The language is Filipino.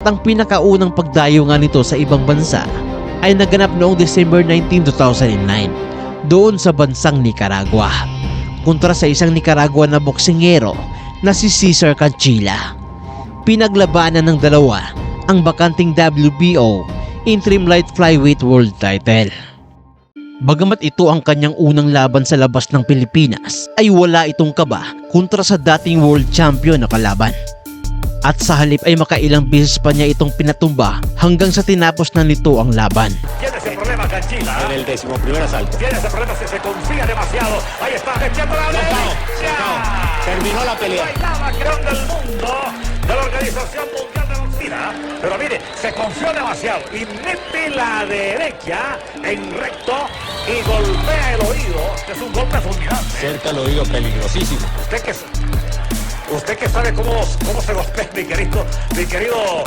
ang pinakaunang pagdayo nga nito sa ibang bansa ay naganap noong December 19, 2009 doon sa bansang Nicaragua kontra sa isang Nicaragua na boksingero na si Cesar Cancilla. Pinaglabanan ng dalawa ang bakanting WBO Interim Light Flyweight World Title. Bagamat ito ang kanyang unang laban sa labas ng Pilipinas, ay wala itong kaba kontra sa dating world champion na kalaban. At sa halip ay makailang beses pa niya itong pinatumba hanggang sa tinapos na nito ang laban. Tiene ese problema Cancilla. En el 11º asalto. Tiene ese problema, se confía demasiado. Ahí está, metiendo la derecha. Terminó la No pelea. hay nada más grande del mundo de la Organización Mundial de Boxeo. Pero mire, se confió demasiado y mete la derecha en recto y golpea el oído. Es un golpe fulminante. Cerca al oído, peligrosísimo. Usted que sabe cómo se golpea, mi querido